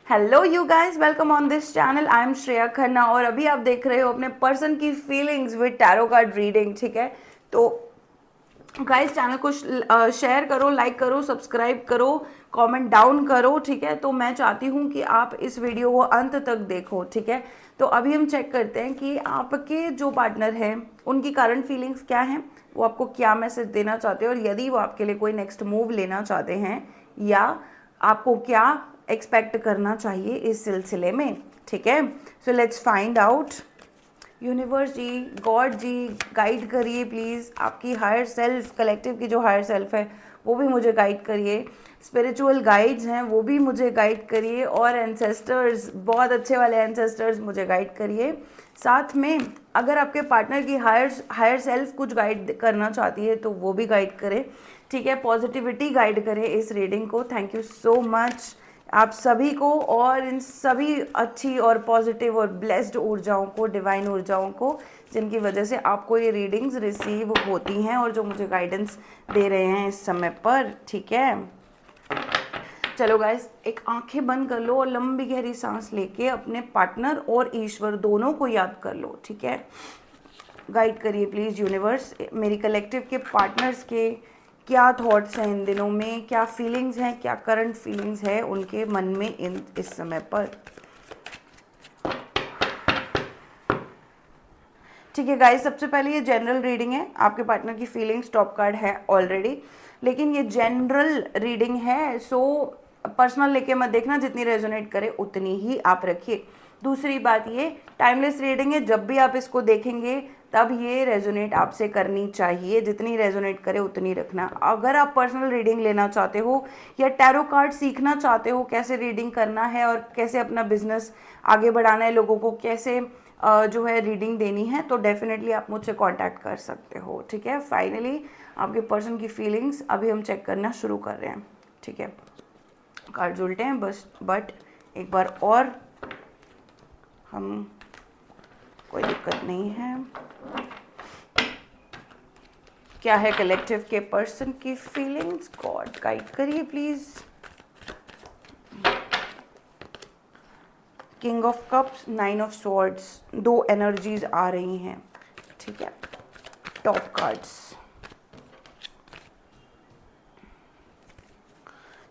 Hello you guys, welcome on this channel. I am Shreya Khanna और अभी आप देख रहे हो अपने पर्सन की feelings with tarot card reading. ठीक है, तो गाइस चैनल को शेयर करो, लाइक करो, सब्सक्राइब करो, कमेंट डाउन करो। ठीक है, तो मैं चाहती हूँ कि आप इस वीडियो को अंत तक देखो। ठीक है, तो अभी हम चेक करते हैं कि आपके जो पार्टनर हैं उनकी करंट फीलिंग्स क्या हैं, वो आपको क्या मैसेज देना चाहते हैं और यदि वो आपके लिए कोई नेक्स्ट मूव लेना चाहते हैं या आपको क्या एक्सपेक्ट करना चाहिए इस सिलसिले में। ठीक है, so let's find out. Universe ji, God ji, guide करिए प्लीज़। आपकी हायर सेल्फ, कलेक्टिव की जो हायर सेल्फ है वो भी मुझे गाइड करिए। स्पिरिचुअल गाइड्स हैं वो भी मुझे गाइड करिए और एंसेस्टर्स, बहुत अच्छे वाले एंसेस्टर्स मुझे गाइड करिए। साथ में अगर आपके पार्टनर की हायर सेल्फ कुछ गाइड करना चाहती है तो वो भी गाइड करे। ठीक है, पॉजिटिविटी गाइड करे इस रीडिंग को। थैंक यू सो मच आप सभी को और इन सभी अच्छी और पॉजिटिव और ब्लेस्ड ऊर्जाओं को, डिवाइन ऊर्जाओं को, जिनकी वजह से आपको ये रीडिंग्स रिसीव होती हैं और जो मुझे गाइडेंस दे रहे हैं इस समय पर। ठीक है, चलो गाइस, एक आंखें बंद कर लो और लंबी गहरी सांस लेके अपने पार्टनर और ईश्वर दोनों को याद कर लो। ठीक है, गाइड करिए प्लीज़ यूनिवर्स, मेरी कलेक्टिव के पार्टनर्स के क्या थॉट्स हैं इन दिनों में, क्या फीलिंग्स हैं, क्या करंट फीलिंग्स है उनके मन में इस समय पर। ठीक है गाइस, सबसे पहले ये जनरल रीडिंग है। आपके पार्टनर की फीलिंग्स टॉप कार्ड है ऑलरेडी, लेकिन ये जनरल रीडिंग है, सो पर्सनल लेके मत देखना, जितनी रेजोनेट करे उतनी ही आप रखिए। दूसरी बात, ये टाइमलेस रीडिंग है, जब भी आप इसको देखेंगे तब ये रेजोनेट आपसे करनी चाहिए, जितनी रेजोनेट करे उतनी रखना। अगर आप पर्सनल रीडिंग लेना चाहते हो या टैरो कार्ड सीखना चाहते हो कैसे रीडिंग करना है और कैसे अपना बिजनेस आगे बढ़ाना है, लोगों को कैसे जो है रीडिंग देनी है, तो डेफिनेटली आप मुझसे कांटेक्ट कर सकते हो। ठीक है, फाइनली आपके पर्सन की फीलिंग्स अभी हम चेक करना शुरू कर रहे हैं। ठीक है, कार्ड्स उल्टे हैं बस, बट एक बार और हम, कोई दिक्कत नहीं है। क्या है कलेक्टिव के पर्सन की फीलिंग्स, गॉड गाइड करिए please. King of cups, 9 of swords, दो एनर्जीज आ रही हैं। ठीक है, टॉप कार्ड्स।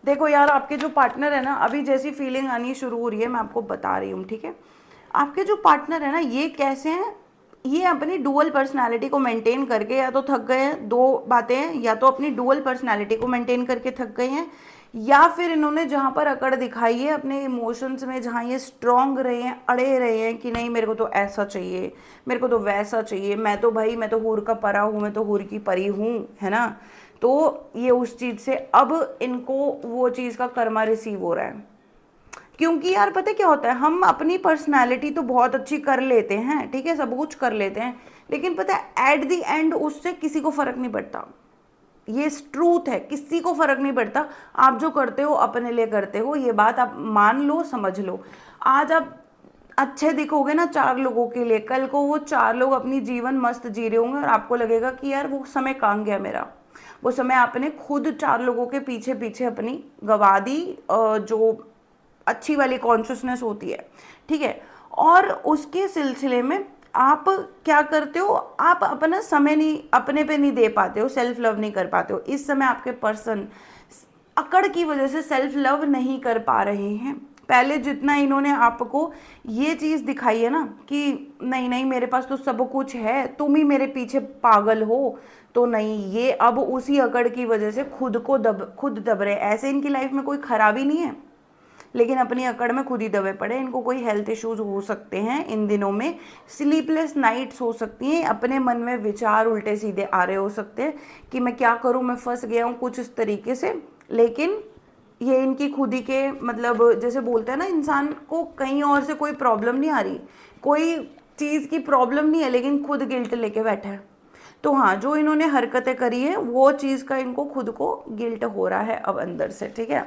देखो यार, आपके जो पार्टनर है ना, अभी जैसी फीलिंग आनी शुरू हो रही है मैं आपको बता रही हूँ। ठीक है, आपके जो पार्टनर है ना, ये कैसे हैं, ये अपनी डुअल पर्सनालिटी को मेंटेन करके या तो थक गए हैं। दो बातें हैं, या तो अपनी डुअल पर्सनालिटी को मेंटेन करके थक गए हैं, या फिर इन्होंने जहाँ पर अकड़ दिखाई है अपने इमोशंस में, जहाँ ये स्ट्रॉन्ग रहे हैं, अड़े रहे हैं कि नहीं मेरे को तो ऐसा चाहिए, मेरे को तो वैसा चाहिए, मैं तो भाई, मैं तो हूर का परा हूँ, मैं तो हूर की परी हूँ, है ना। तो ये उस चीज़ से अब इनको वो चीज़ का कर्मा रिसीव हो रहा है। क्योंकि यार पता क्या होता है, हम अपनी पर्सनालिटी तो बहुत अच्छी कर लेते हैं, ठीक है, सब कुछ कर लेते हैं, लेकिन पता है एट द एंड उससे किसी को फर्क नहीं पड़ता। ये ट्रूथ है, किसी को फर्क नहीं पड़ता। आप जो करते हो अपने लिए करते हो, ये बात आप मान लो, समझ लो। आज आप अच्छे दिखोगे ना चार लोगों के लिए, कल को वो चार लोग अपनी जीवन मस्त जी रहे होंगे और आपको लगेगा कि यार वो समय कहाँ गया मेरा। वो समय आपने खुद चार लोगों के पीछे पीछे अपनी गवा दी, जो अच्छी वाली कॉन्शियसनेस होती है। ठीक है, और उसके सिलसिले में आप क्या करते हो, आप अपना समय नहीं, अपने पे नहीं दे पाते हो, सेल्फ लव नहीं कर पाते हो। इस समय आपके पर्सन अकड़ की वजह से सेल्फ लव नहीं कर पा रहे हैं। पहले जितना इन्होंने आपको ये चीज़ दिखाई है ना कि नहीं नहीं मेरे पास तो सब कुछ है, तुम ही मेरे पीछे पागल हो, तो नहीं, ये अब उसी अकड़ की वजह से खुद दब रहे। ऐसे इनकी लाइफ में कोई खराबी नहीं है, लेकिन अपनी अकड़ में खुद ही दबे पड़े। इनको कोई हेल्थ इश्यूज हो सकते हैं इन दिनों में, स्लीपलेस नाइट्स हो सकती हैं, अपने मन में विचार उल्टे सीधे आ रहे हो सकते हैं कि मैं क्या करूं, मैं फंस गया हूं कुछ इस तरीके से। लेकिन ये इनकी खुद ही के, मतलब जैसे बोलते हैं ना, इंसान को कहीं और से कोई प्रॉब्लम नहीं आ रही, कोई चीज़ की प्रॉब्लम नहीं है, लेकिन खुद गिल्ट लेके बैठा है। तो हाँ, जो इन्होंने हरकतें करी है वो चीज़ का इनको खुद को गिल्ट हो रहा है अब अंदर से। ठीक है,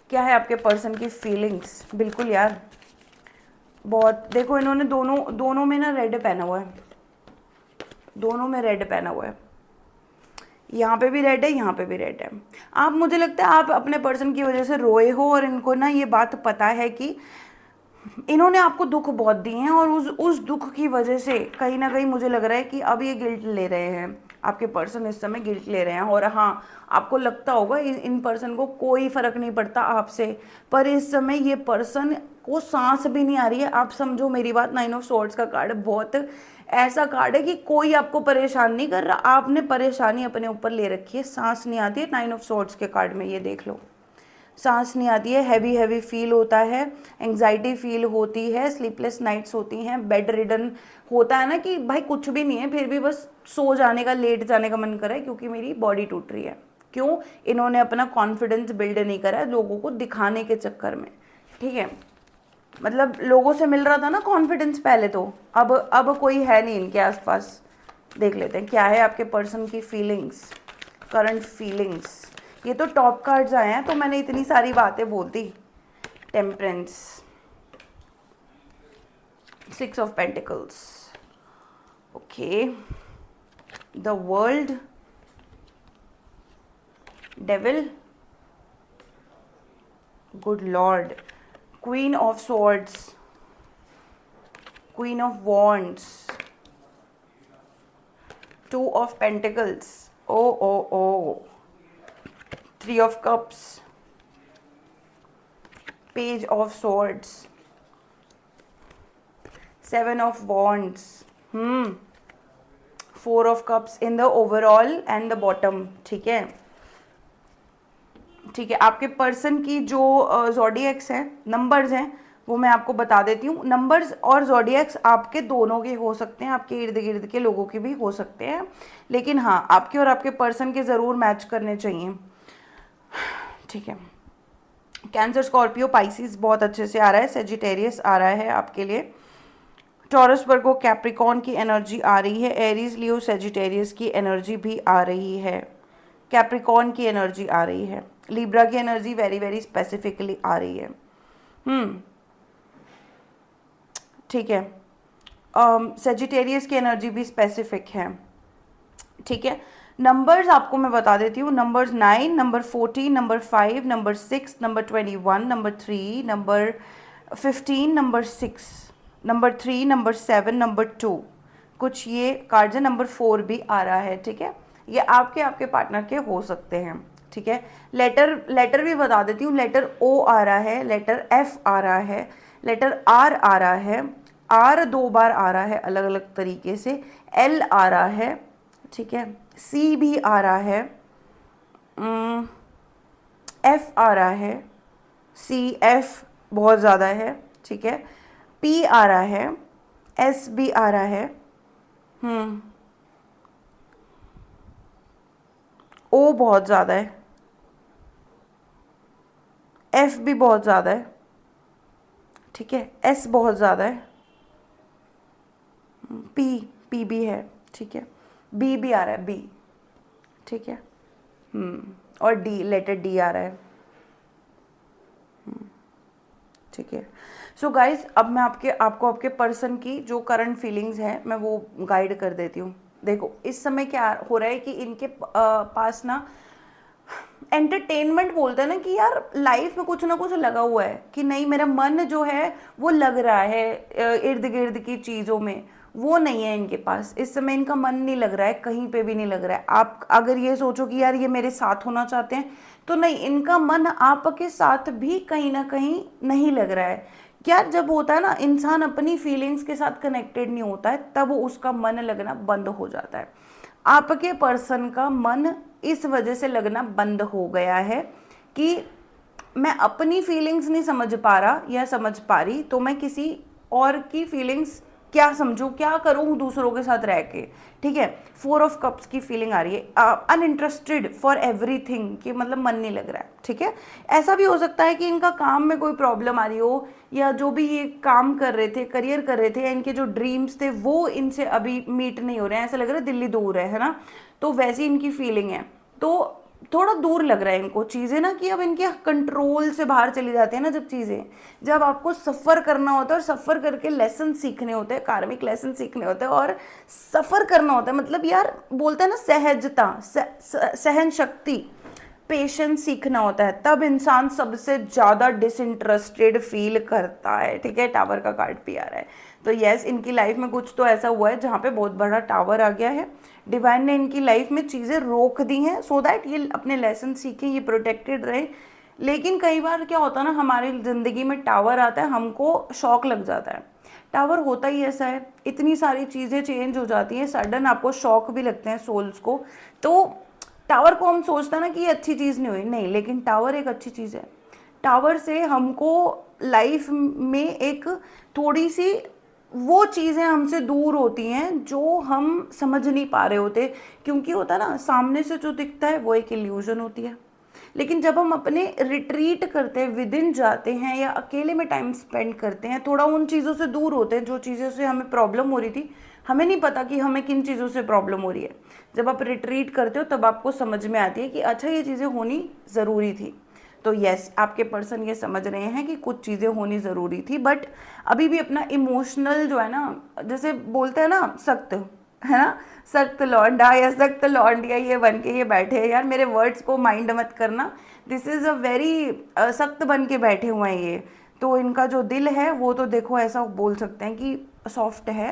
क्या है आपके पर्सन की फीलिंग्स, बिल्कुल यार बहुत। देखो इन्होंने दोनों दोनों में ना रेड पहना हुआ है, दोनों में रेड पहना हुआ है। यहाँ पे भी रेड है, यहाँ पे भी रेड है। आप, मुझे लगता है आप अपने पर्सन की वजह से रोए हो और इनको ना ये बात पता है कि इन्होंने आपको दुख बहुत दिए हैं और उस दुख की वजह से कहीं ना कहीं मुझे लग रहा है कि अब ये गिल्ट ले रहे हैं, आपके पर्सन इस समय गिल्ट ले रहे हैं। और हाँ, आपको लगता होगा इन पर्सन को कोई फर्क नहीं पड़ता आपसे, पर इस समय ये पर्सन को सांस भी नहीं आ रही है। आप समझो मेरी बात, 9 ऑफ स्वॉर्ड्स का कार्ड बहुत ऐसा कार्ड है कि कोई आपको परेशान नहीं कर रहा, आपने परेशानी अपने ऊपर ले रखी है, सांस नहीं आती है 9 ऑफ स्वॉर्ड्स के कार्ड में, ये देख लो, सांस नहीं आती है, हैवी हैवी फील होता है, एंग्जाइटी फील होती है, स्लीपलेस नाइट्स होती हैं, बेड रिडन होता है ना कि भाई कुछ भी नहीं है फिर भी बस सो जाने का, लेट जाने का मन कर रहा है क्योंकि मेरी बॉडी टूट रही है। क्यों? इन्होंने अपना कॉन्फिडेंस बिल्ड नहीं करा है लोगों को दिखाने के चक्कर में, ठीक है। मतलब लोगों से मिल रहा था ना कॉन्फिडेंस पहले, तो अब कोई है नहीं इनके आसपास। देख लेते हैं क्या है आपके पर्सन की फीलिंग्स, करंट फीलिंग्स। ये तो टॉप कार्ड्स आए हैं तो मैंने इतनी सारी बातें बोल दी। Temperance, 6 of pentacles, okay, the world, devil, good lord, queen of swords, queen of wands, 2 of pentacles, oh 3 of cups, page of swords, 7 of wands, 4 of cups in the overall and the bottom, ठीक है। ठीक है, आपके person की जो zodiacs हैं, numbers हैं, वो मैं आपको बता देती हूँ। नंबर्स और ज़ोडिएक्स आपके दोनों के हो सकते हैं, आपके इर्द गिर्द के लोगों के भी हो सकते हैं, लेकिन हाँ आपके और आपके पर्सन के ज़रूर मैच करने चाहिए, ठीक है। कैंसर, स्कॉर्पियो, पाइसिस बहुत अच्छे से आ रहा है, सेजिटेरियस आ रहा है आपके लिए, टॉरस, वर्गो, कैप्रिकॉर्न की एनर्जी आ रही है, एरीज, लियो, सेजिटेरियस की एनर्जी भी आ रही है, कैप्रिकॉर्न की एनर्जी आ रही है, लिब्रा की एनर्जी वेरी वेरी स्पेसिफिकली आ रही है, ठीक है। सेजिटेरियस की एनर्जी भी स्पेसिफिक है, ठीक है। नंबर्स आपको मैं बता देती हूँ, numbers 9, number 14, number 5, number 6, number 21, number 3, number 15, number 6, number 3, number 7, number 2, कुछ ये कार्ड्स है, नंबर 4 भी आ रहा है, ठीक है। ये आपके पार्टनर के हो सकते हैं, ठीक है। लेटर भी बता देती हूँ, लेटर ओ आ रहा है, लेटर एफ आ रहा है, लेटर आर आ रहा है, आर 2 बार आ रहा है अलग अलग तरीके से, एल आ रहा है, ठीक है, सी भी आ रहा है, एफ आ रहा है, सी एफ बहुत ज़्यादा है, ठीक है, पी आ रहा है, एस भी आ रहा है, ओ बहुत ज़्यादा है, एफ भी बहुत ज़्यादा है, ठीक है, एस बहुत ज़्यादा है, पी भी है, ठीक है, बी भी आ रहा है, बी, ठीक है, और डी, लेटर डी आ रहा है, ठीक है। सो गाइज, अब मैं आपको आपके पर्सन की जो करंट फीलिंग्स है मैं वो गाइड कर देती हूँ। देखो इस समय क्या हो रहा है कि इनके पास ना एंटरटेनमेंट बोलते हैं ना कि यार लाइफ में कुछ ना कुछ लगा हुआ है, कि नहीं मेरा मन जो है वो लग रहा है इर्द गिर्द की चीज़ों में, वो नहीं है इनके पास। इस समय इनका मन नहीं लग रहा है, कहीं पे भी नहीं लग रहा है। आप अगर ये सोचो कि यार ये मेरे साथ होना चाहते हैं, तो नहीं, इनका मन आपके साथ भी कहीं ना कहीं नहीं लग रहा है। क्या जब होता है ना इंसान अपनी फीलिंग्स के साथ कनेक्टेड नहीं होता है, तब उसका मन लगना बंद हो जाता है। आपके पर्सन का मन इस वजह से लगना बंद हो गया है कि मैं अपनी फीलिंग्स नहीं समझ पा रहा या समझ पा रही, तो मैं किसी और की फीलिंग्स क्या समझूं, क्या करूं दूसरों के साथ रह के, ठीक है। 4 ऑफ कप्स की फीलिंग आ रही है, अनइंटरेस्टेड फॉर एवरीथिंग, कि मतलब मन नहीं लग रहा है, ठीक है। ऐसा भी हो सकता है कि इनका काम में कोई प्रॉब्लम आ रही हो, या जो भी ये काम कर रहे थे, करियर कर रहे थे, या इनके जो ड्रीम्स थे वो इनसे अभी मीट नहीं हो रहे हैं, ऐसा लग रहा है दिल्ली दूर है ना, तो वैसी इनकी फीलिंग है। तो थोड़ा दूर लग रहा है इनको चीज़ें ना, कि अब इनके कंट्रोल से बाहर चली जाती है ना जब चीज़ें, जब आपको सफ़र करना होता है और सफ़र करके लेसन सीखने होते हैं, कार्मिक लेसन सीखने होते हैं और सफ़र करना होता है, मतलब यार बोलते हैं ना सहजता, सहन शक्ति, पेशेंस सीखना होता है, तब इंसान सबसे ज़्यादा डिसइंटरेस्टेड फील करता है। ठीक है, टावर का कार्ड भी आ रहा है। तो यस, इनकी लाइफ में कुछ तो ऐसा हुआ है जहाँ पे बहुत बड़ा टावर आ गया है। डिवाइन ने इनकी लाइफ में चीज़ें रोक दी हैं सो दैट ये अपने लेसन सीखें, ये प्रोटेक्टेड रहे। लेकिन कई बार क्या होता है ना, हमारी ज़िंदगी में टावर आता है, हमको शॉक लग जाता है। टावर होता ही ऐसा है, इतनी सारी चीज़ें चेंज हो जाती हैं, सडन आपको शॉक भी लगते हैं सोल्स को। तो टावर को हम सोचते हैं ना कि ये अच्छी चीज़ नहीं हुई, नहीं, लेकिन टावर एक अच्छी चीज़ है। टावर से हमको लाइफ में एक थोड़ी सी वो चीज़ें हमसे दूर होती हैं जो हम समझ नहीं पा रहे होते, क्योंकि होता है ना, सामने से जो दिखता है वो एक इल्यूजन होती है। लेकिन जब हम अपने रिट्रीट करते हैं, विद इन जाते हैं या अकेले में टाइम स्पेंड करते हैं, थोड़ा उन चीज़ों से दूर होते हैं जो चीज़ों से हमें प्रॉब्लम हो रही थी, हमें नहीं पता कि हमें किन चीज़ों से प्रॉब्लम हो रही है। जब आप रिट्रीट करते हो तब आपको समझ में आती है कि अच्छा ये चीज़ें होनी ज़रूरी थी। तो यस, आपके पर्सन ये समझ रहे हैं कि कुछ चीज़ें होनी ज़रूरी थी, बट अभी भी अपना इमोशनल जो है ना, जैसे बोलते हैं ना सख्त, है ना, सख्त लौंडा या सख्त लौंडिया ये बन के ये बैठे हैं। यार मेरे वर्ड्स को माइंड मत करना, दिस इज़ अ वेरी सख्त बन के बैठे हुए हैं ये। तो इनका जो दिल है वो तो देखो ऐसा बोल सकते हैं कि सॉफ्ट है,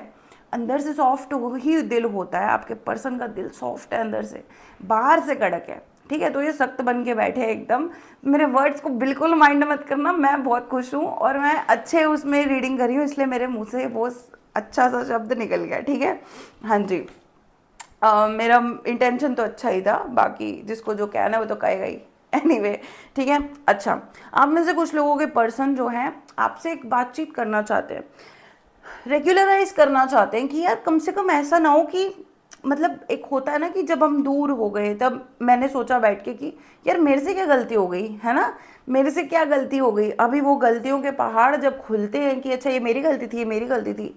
अंदर से सॉफ्ट ही दिल होता है। आपके पर्सन का दिल सॉफ्ट है अंदर से, बाहर से कड़क है। ठीक है, तो ये सख्त बन के बैठे हैं एकदम। मेरे वर्ड्स को बिल्कुल माइंड मत करना, मैं बहुत खुश हूँ और मैं अच्छे उसमें रीडिंग करी हूँ, इसलिए मेरे मुंह से वो अच्छा सा शब्द निकल गया। ठीक है, हाँ जी, मेरा इंटेंशन तो अच्छा ही था, बाकी जिसको जो कहना है वो तो कहेगा ही। एनीवे, ठीक है। अच्छा, आप में से कुछ लोगों के पर्सन जो हैं आपसे एक बातचीत करना चाहते हैं, रेगुलराइज करना चाहते हैं कि यार कम से कम ऐसा ना हो कि, मतलब एक होता है ना कि जब हम दूर हो गए तब मैंने सोचा बैठ के कि यार मेरे से क्या गलती हो गई, है ना, मेरे से क्या गलती हो गई। अभी वो गलतियों के पहाड़ जब खुलते हैं कि अच्छा ये मेरी गलती थी, ये मेरी गलती थी,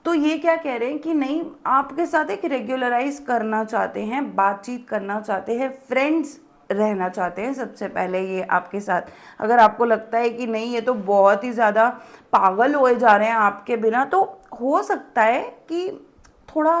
तो ये क्या कह रहे हैं कि नहीं, आपके साथ एक रेगुलराइज करना चाहते हैं, बातचीत करना चाहते हैं, फ्रेंड्स रहना चाहते हैं सबसे पहले ये आपके साथ। अगर आपको लगता है कि नहीं ये तो बहुत ही ज़्यादा पागल हुए जा रहे हैं आपके बिना, तो हो सकता है कि थोड़ा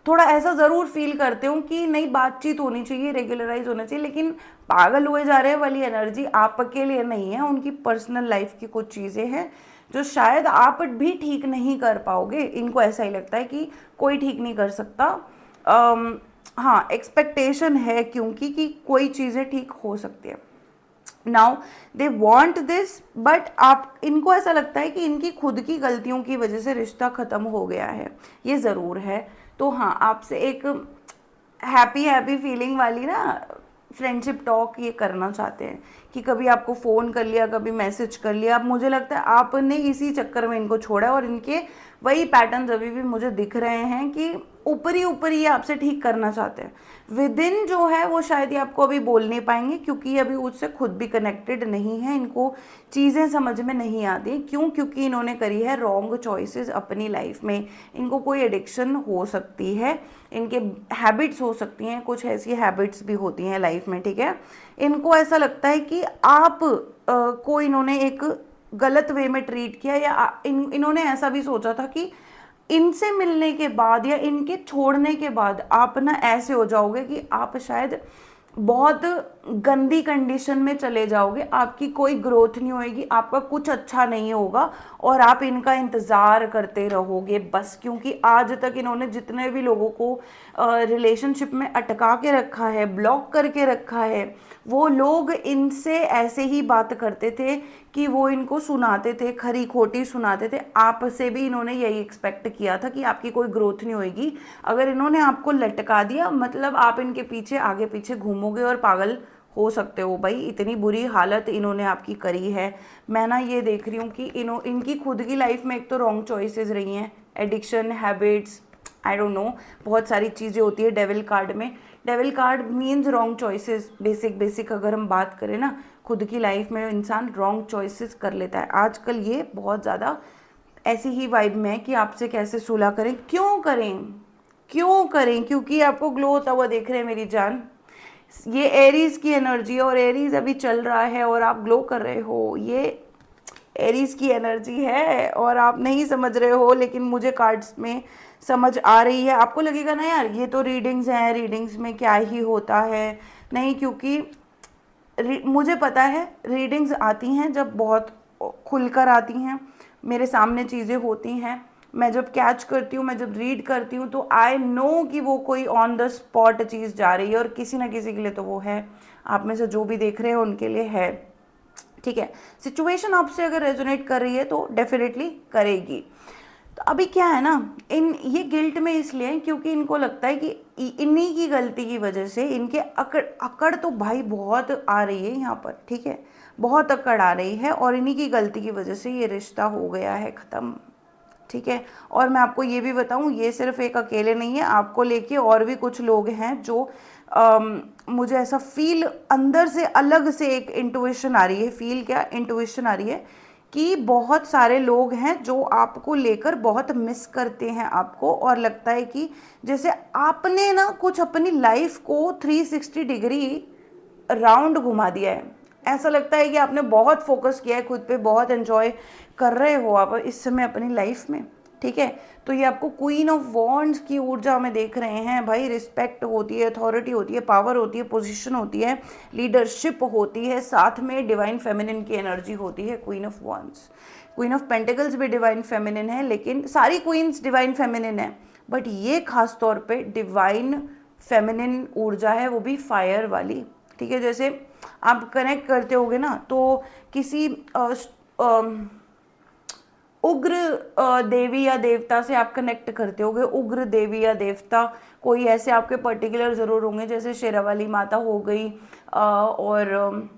थोड़ा ऐसा ज़रूर फील करते हो कि नहीं बातचीत होनी चाहिए, रेगुलराइज होना चाहिए, लेकिन पागल हुए जा रहे हैं वाली एनर्जी आपके लिए नहीं है। उनकी पर्सनल लाइफ की कुछ चीज़ें हैं जो शायद आप भी ठीक नहीं कर पाओगे। इनको ऐसा ही लगता है कि कोई ठीक नहीं कर सकता। हाँ, एक्सपेक्टेशन है क्योंकि कि कोई चीज़ें ठीक हो सकती है। Now they want this, but आप इनको ऐसा लगता है कि इनकी खुद की गलतियों की वजह से रिश्ता ख़त्म हो गया है, ये ज़रूर है। तो हाँ, आपसे एक हैप्पी हैप्पी फीलिंग वाली ना फ्रेंडशिप टॉक ये करना चाहते हैं कि कभी आपको फ़ोन कर लिया, कभी मैसेज कर लिया। अब मुझे लगता है आपने इसी चक्कर में इनको छोड़ा है और इनके वही पैटर्न्स अभी भी मुझे दिख रहे हैं कि ऊपरी ऊपरी ये आपसे ठीक करना चाहते हैं। विद इन जो है वो शायद ये आपको अभी बोल नहीं पाएंगे क्योंकि ये अभी उससे खुद भी कनेक्टेड नहीं है, इनको चीज़ें समझ में नहीं आती। क्यों? क्योंकि इन्होंने करी है रॉन्ग चॉइसेस अपनी लाइफ में। इनको कोई एडिक्शन हो सकती है, इनके हैबिट्स हो सकती हैं, कुछ ऐसी हैबिट्स भी होती हैं लाइफ में। ठीक है, इनको ऐसा लगता है कि आप को इन्होंने एक गलत वे में ट्रीट किया, या इन्होंने ऐसा भी सोचा था कि इनसे मिलने के बाद या इनके छोड़ने के बाद आप ना ऐसे हो जाओगे कि आप शायद बहुत गंदी कंडीशन में चले जाओगे, आपकी कोई ग्रोथ नहीं होएगी, आपका कुछ अच्छा नहीं होगा और आप इनका इंतज़ार करते रहोगे बस। क्योंकि आज तक इन्होंने जितने भी लोगों को रिलेशनशिप में अटका के रखा है, ब्लॉक करके रखा है, वो लोग इनसे ऐसे ही बात करते थे कि वो इनको सुनाते थे, खरी खोटी सुनाते थे। आपसे भी इन्होंने यही एक्सपेक्ट किया था कि आपकी कोई ग्रोथ नहीं होएगी। अगर इन्होंने आपको लटका दिया मतलब आप इनके पीछे आगे पीछे घूमोगे और पागल हो सकते हो भाई। इतनी बुरी हालत इन्होंने आपकी करी है। मैं ना ये देख रही हूँ कि इनकी खुद की लाइफ में एक तो रॉन्ग चॉइसेस रही हैं, addiction, habits, I don't know, बहुत सारी चीज़ें होती है डेविल कार्ड में। Devil card means wrong choices. Basic अगर हम बात करें ना, खुद की लाइफ में इंसान रॉन्ग चॉइसेस कर लेता है। आजकल ये बहुत ज़्यादा ऐसी ही वाइब में है कि आपसे कैसे सुलह करें, क्यों करें, क्यों करें? क्योंकि आपको ग्लो होता हुआ देख रहे हैं मेरी जान। ये एरीज की एनर्जी है और एरीज अभी चल रहा है और आप ग्लो कर रहे हो। ये एरीज की एनर्जी है और आप नहीं समझ रहे हो, लेकिन मुझे कार्ड्स में समझ आ रही है। आपको लगेगा ना यार ये तो रीडिंग्स हैं, रीडिंग्स में क्या ही होता है। नहीं, क्योंकि मुझे पता है रीडिंग्स आती हैं जब बहुत खुलकर आती हैं, मेरे सामने चीज़ें होती हैं, मैं जब कैच करती हूँ, मैं जब रीड करती हूँ, तो आई नो कि वो कोई ऑन द स्पॉट चीज़ जा रही है और किसी ना किसी के लिए तो वो है। आप में से जो भी देख रहे हो उनके लिए है, ठीक है। सिचुएशन आपसे अगर रेजोनेट कर रही है तो डेफिनेटली करेगी। तो अभी क्या है ना, इन ये गिल्ट में इसलिए है क्योंकि इनको लगता है कि इन्हीं की गलती की वजह से इनके अकड़ अकड़ तो भाई बहुत आ रही है यहाँ पर, ठीक है, बहुत अकड़ आ रही है और इन्हीं की गलती की वजह से ये रिश्ता हो गया है ख़त्म, ठीक है। और मैं आपको ये भी बताऊं, ये सिर्फ एक अकेले नहीं है, आपको लेके और भी कुछ लोग हैं जो मुझे ऐसा फील अंदर से अलग से एक इंट्यूशन आ रही है, फील क्या, इंट्यूशन आ रही है कि बहुत सारे लोग हैं जो आपको लेकर बहुत मिस करते हैं आपको, और लगता है कि जैसे आपने ना कुछ अपनी लाइफ को 360 डिग्री राउंड घुमा दिया है। ऐसा लगता है कि आपने बहुत फोकस किया है खुद पे, बहुत एंजॉय कर रहे हो आप इस समय अपनी लाइफ में, ठीक है। तो ये आपको क्वीन ऑफ वॉन्ड्स की ऊर्जा में देख रहे हैं भाई। रिस्पेक्ट होती है, अथॉरिटी होती है, पावर होती है, पोजीशन होती है, लीडरशिप होती है, साथ में डिवाइन फेमिनिन की एनर्जी होती है। Queen of wands, queen of pentacles भी डिवाइन फेमिनिन है, लेकिन सारी क्वींस डिवाइन फेमिनिन है, बट ये खास तौर पे डिवाइन फेमिनिन ऊर्जा है, वो भी फायर वाली, ठीक है। जैसे आप कनेक्ट करते होगे ना तो किसी उग्र देवी या देवता से आप कनेक्ट करते होगे। उग्र देवी या देवता कोई ऐसे आपके पर्टिकुलर ज़रूर होंगे, जैसे शेरावाली माता हो गई और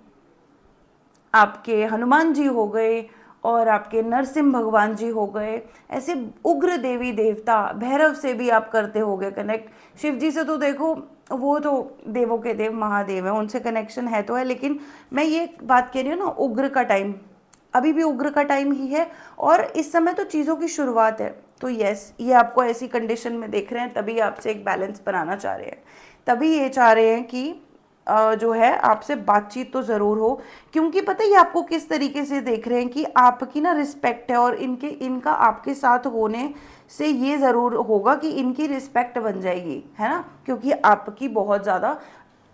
आपके हनुमान जी हो गए और आपके नरसिंह भगवान जी हो गए। ऐसे उग्र देवी देवता, भैरव से भी आप करते होगे कनेक्ट। शिव जी से तो देखो वो तो देवों के देव महादेव है, उनसे कनेक्शन है तो है, लेकिन मैं ये बात कह रही हूँ ना, उग्र का टाइम अभी भी उग्र का टाइम ही है और इस समय तो चीज़ों की शुरुआत है। तो यस, ये आपको ऐसी कंडीशन में देख रहे हैं, तभी आपसे एक बैलेंस बनाना चाह रहे हैं, तभी ये चाह रहे हैं कि जो है आपसे बातचीत तो ज़रूर हो, क्योंकि पता है ये आपको किस तरीके से देख रहे हैं कि आपकी ना रिस्पेक्ट है और इनका आपके साथ होने से ये ज़रूर होगा कि इनकी रिस्पेक्ट बन जाएगी, है ना, क्योंकि आपकी बहुत ज़्यादा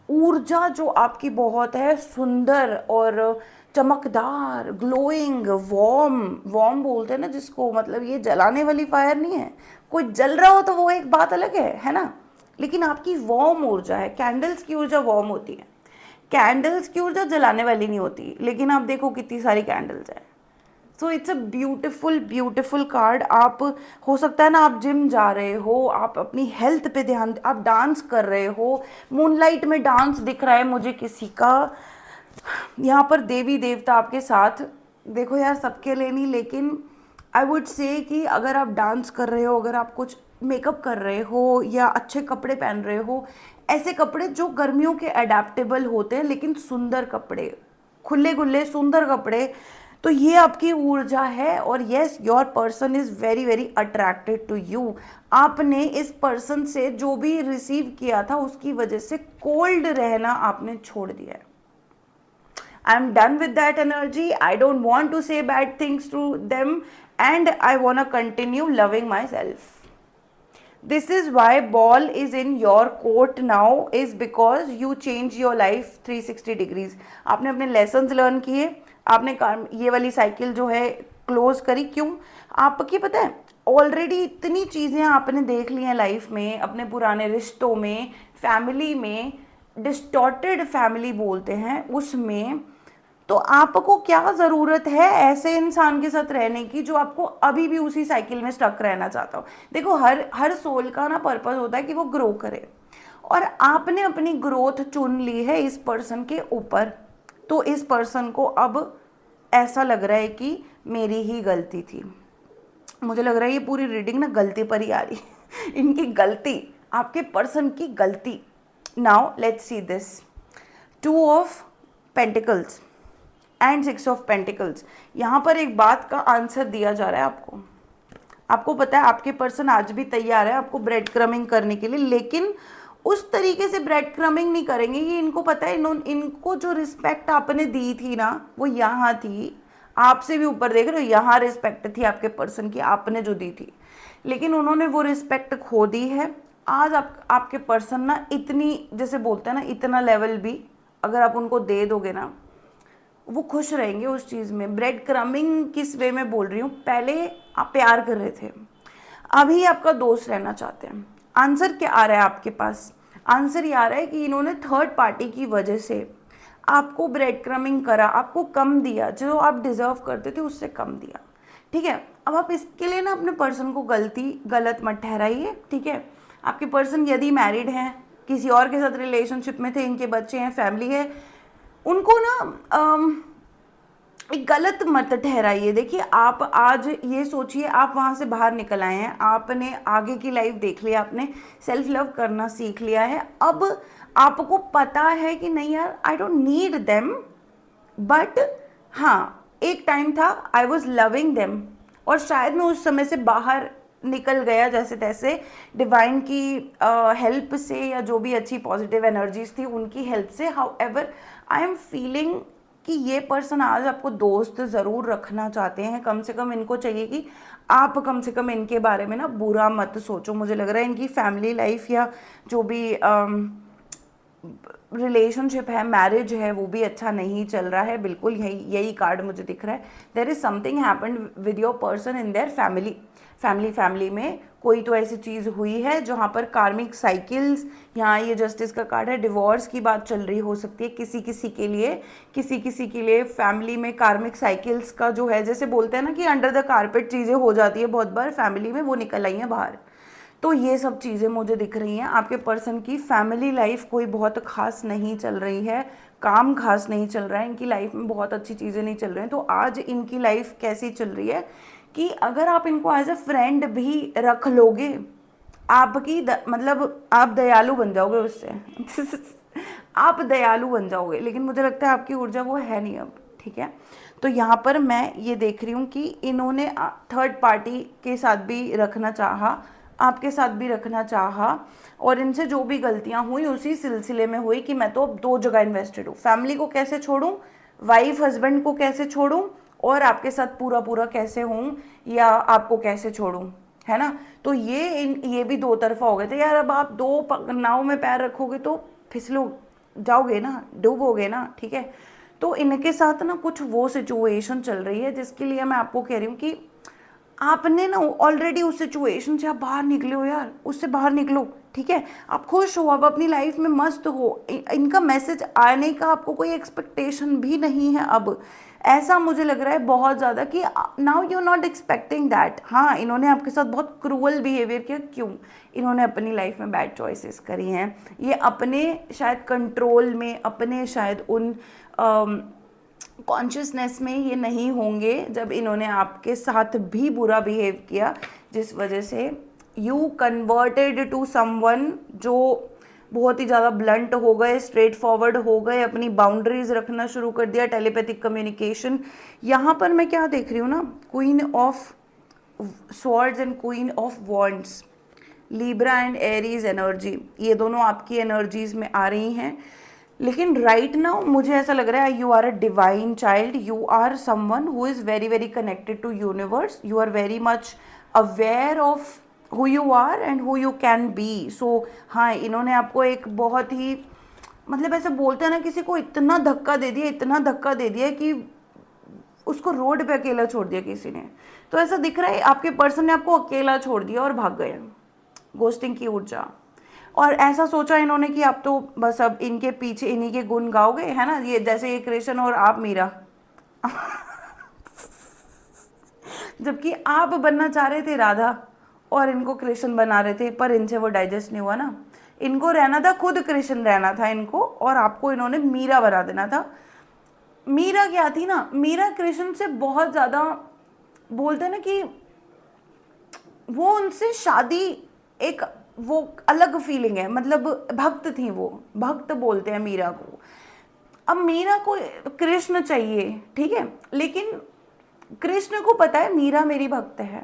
ऊर्जा जो आपकी बहुत है सुंदर और चमकदार, ग्लोइंग, वॉर्म, वॉर्म बोलते हैं ना जिसको, मतलब ये जलाने वाली फायर नहीं है। कोई जल रहा हो तो वो एक बात अलग है ना, लेकिन आपकी वॉर्म ऊर्जा है। कैंडल्स की ऊर्जा वॉर्म होती है, कैंडल्स की ऊर्जा जलाने वाली नहीं होती, लेकिन आप देखो कितनी सारी कैंडल्स हैं। So it's a beautiful beautiful card. आप हो सकता है ना आप जिम जा रहे हो, आप अपनी हेल्थ पे ध्यान, आप डांस कर रहे हो, मूनलाइट में डांस दिख रहा है मुझे किसी का, यहाँ पर देवी देवता आपके साथ। देखो यार सबके लिए नहीं, लेकिन आई वुड से कि अगर आप डांस कर रहे हो, अगर आप कुछ मेकअप कर रहे हो या अच्छे कपड़े पहन रहे हो, ऐसे कपड़े जो गर्मियों के अडेप्टेबल होते हैं लेकिन सुंदर कपड़े, खुले खुले सुंदर कपड़े, तो ये आपकी ऊर्जा है। और yes, your person is very very attracted to you. आपने इस पर्सन से जो भी रिसीव किया था उसकी वजह से कोल्ड रहना आपने छोड़ दिया है। I'm done with that energy. I don't want to say bad things to them and I want to continue loving myself. This is why ball is in your court now, is because you change your life 360 degrees. आपने अपने lessons learn किए, आपने ये वाली cycle जो है close करी। क्यों? आपकी पता है ऑलरेडी इतनी चीज़ें आपने देख ली हैं लाइफ में, अपने पुराने रिश्तों में, फैमिली में, डिस्टॉर्टेड फैमिली बोलते हैं उसमें, तो आपको क्या ज़रूरत है ऐसे इंसान के साथ रहने की जो आपको अभी भी उसी साइकिल में स्टक रहना चाहता हो। देखो हर सोल का ना पर्पस होता है कि वो ग्रो करे, और आपने अपनी ग्रोथ चुन ली है इस पर्सन के ऊपर, तो इस पर्सन को अब ऐसा लग रहा है कि मेरी ही गलती थी। मुझे लग रहा है ये पूरी रीडिंग ना गलती पर ही आ रही है इनकी गलती, आपके पर्सन की गलती। Now let's see this, 2 of pentacles and 6 of pentacles. यहाँ पर एक बात का आंसर दिया जा रहा है आपको। आपको पता है आपके पर्सन आज भी तैयार है आपको ब्रेड क्रमिंग करने के लिए, लेकिन उस तरीके से ब्रेड क्रमिंग नहीं करेंगे कि इनको पता है इनको जो रिस्पेक्ट आपने दी थी ना वो यहाँ थी, आपसे भी ऊपर देख रहे हो, यहाँ रिस्पेक्ट थी आपके पर्सन की आपने जो दी थी, लेकिन उन्होंने वो रिस्पेक्ट खो दी है। आज आपके पर्सन ना इतनी, जैसे बोलते हैं ना, इतना लेवल भी अगर आप उनको दे दोगे ना वो खुश रहेंगे उस चीज़ में। ब्रेड क्रमिंग किस वे में बोल रही हूँ, पहले आप प्यार कर रहे थे, अभी आपका दोस्त रहना चाहते हैं। आंसर क्या आ रहा है आपके पास? आंसर ये आ रहा है कि इन्होंने थर्ड पार्टी की वजह से आपको ब्रेड क्रमिंग करा, आपको कम दिया, जो आप डिजर्व करते थे उससे कम दिया, ठीक है। अब आप इसके लिए ना अपने पर्सन को गलत मत ठहराइए, ठीक है। आपके पर्सन यदि मैरिड हैं, किसी और के साथ रिलेशनशिप में थे, इनके बच्चे हैं, फैमिली है, उनको ना एक गलत मत ठहराइए। देखिए आप आज ये सोचिए आप वहाँ से बाहर निकल आए हैं, आपने आगे की लाइफ देख लिया, आपने सेल्फ लव करना सीख लिया है, अब आपको पता है कि नहीं यार I don't need them, but हाँ एक टाइम था आई वॉज लविंग देम, और शायद मैं उस समय से बाहर निकल गया जैसे तैसे, डिवाइन की हेल्प से या जो भी अच्छी पॉजिटिव एनर्जीज थी उनकी हेल्प से। How ever I am feeling कि ये पर्सन आज आपको दोस्त ज़रूर रखना चाहते हैं, कम से कम इनको चाहिए कि आप कम से कम इनके बारे में ना बुरा मत सोचो। मुझे लग रहा है इनकी फैमिली लाइफ या जो भी रिलेशनशिप है, मैरिज है, वो भी अच्छा नहीं चल रहा है, बिल्कुल यही कार्ड मुझे दिख रहा है। There is something happened with your person in their family में कोई तो ऐसी चीज़ हुई है जहाँ पर कार्मिक साइकिल्स, यहाँ ये जस्टिस का कार्ड है, डिवोर्स की बात चल रही हो सकती है किसी किसी के लिए फैमिली में कार्मिक साइकिल्स का जो है, जैसे बोलते हैं ना कि अंडर द कारपेट चीज़ें हो जाती है बहुत बार फैमिली में, वो निकल आई हैं बाहर। तो ये सब चीज़ें मुझे दिख रही हैं। आपके पर्सन की फैमिली लाइफ कोई बहुत खास नहीं चल रही है, काम खास नहीं चल रहा है, इनकी लाइफ में बहुत अच्छी चीज़ें नहीं चल रही हैं। तो आज इनकी लाइफ कैसी चल रही है कि अगर आप इनको एज अ फ्रेंड भी रख लोगे, आपकी मतलब आप दयालु बन जाओगे उससे आप दयालु बन जाओगे, लेकिन मुझे लगता है आपकी ऊर्जा वो है नहीं अब, ठीक है। तो यहाँ पर मैं ये देख रही हूँ कि इन्होंने थर्ड पार्टी के साथ भी रखना चाहा, आपके साथ भी रखना चाहा, और इनसे जो भी गलतियाँ हुई उसी सिलसिले में हुई कि मैं तो अब दो जगह इन्वेस्टेड हूँ, फैमिली को कैसे छोड़ूं, वाइफ हस्बैंड को कैसे छोड़ूं, और आपके साथ पूरा कैसे हूँ या आपको कैसे छोड़ूं, है ना। तो ये भी दो तरफा हो गए थे यार। अब आप दो नाव में पैर रखोगे तो फिसलो जाओगे ना, डूबोगे ना, ठीक है। तो इनके साथ ना कुछ वो सिचुएशन चल रही है जिसके लिए मैं आपको कह रही हूँ कि आपने ना ऑलरेडी उस सिचुएशन से आप बाहर निकले हो यार, उससे बाहर निकलो, ठीक है। आप खुश हो, आप अपनी लाइफ में मस्त हो, इनका मैसेज आने का आपको कोई एक्सपेक्टेशन भी नहीं है अब, ऐसा मुझे लग रहा है बहुत ज़्यादा कि now you not expecting that. हाँ इन्होंने आपके साथ बहुत क्रूअल बिहेवियर किया, क्यों? इन्होंने अपनी लाइफ में बैड चॉइसेस करी हैं, ये अपने शायद कंट्रोल में, अपने शायद उन कॉन्शियसनेस में ये नहीं होंगे जब इन्होंने आपके साथ भी बुरा बिहेव किया, जिस वजह से यू कन्वर्टेड टू समवन जो बहुत ही ज़्यादा ब्लंट हो गए, स्ट्रेट फॉरवर्ड हो गए, अपनी बाउंड्रीज रखना शुरू कर दिया, टेलीपैथिक कम्युनिकेशन। यहाँ पर मैं क्या देख रही हूँ ना, queen of swords and queen of wands, Libra and Aries energy, ये दोनों आपकी एनर्जीज में आ रही हैं। लेकिन राइट नाउ मुझे ऐसा लग रहा है you are a divine child, you are someone who is very very connected to universe, you are very much aware of who you are and who you can be. So हाँ इन्होंने आपको एक बहुत ही, मतलब ऐसे बोलते हैं ना, किसी को इतना धक्का दे दिया, इतना धक्का दे दिया कि उसको रोड पे अकेला छोड़ दिया किसी ने। तो ऐसा दिख रहा है आपके पर्सन ने आपको अकेला छोड़ दिया और भाग गए, घोस्टिंग की ऊर्जा। और ऐसा सोचा इन्होंने कि आप तो बस अब इनके पीछे इन्हीं के गुण गाओगे, है ना, ये जैसे ये कृष्ण और आप मीरा जबकि आप बनना चाह रहे थे राधा और इनको कृष्ण बना रहे थे, पर इनसे वो डाइजेस्ट नहीं हुआ ना। इनको रहना था, खुद कृष्ण रहना था इनको, और आपको इन्होंने मीरा बना देना था। मीरा क्या थी ना, मीरा कृष्ण से बहुत ज़्यादा, बोलते हैं ना कि वो उनसे शादी एक वो अलग फीलिंग है, मतलब भक्त थी वो, भक्त बोलते हैं मीरा को। अब मीरा को कृष्ण चाहिए, ठीक है, लेकिन कृष्ण को पता है मीरा मेरी भक्त है,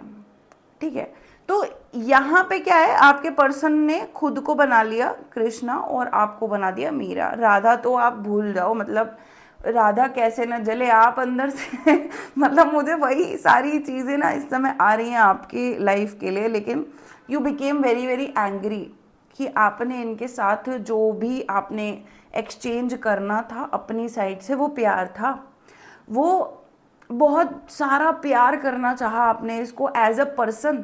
ठीक है। तो यहाँ पे क्या है, आपके पर्सन ने खुद को बना लिया कृष्णा और आपको बना दिया मीरा। राधा तो आप भूल जाओ, मतलब राधा कैसे न जले आप अंदर से मतलब मुझे वही सारी चीज़ें ना इस समय आ रही हैं आपकी लाइफ के लिए। लेकिन you became very very angry कि आपने इनके साथ जो भी आपने एक्सचेंज करना था अपनी साइड से, वो प्यार था, वो बहुत सारा प्यार करना चाहा आपने इसको एज अ पर्सन।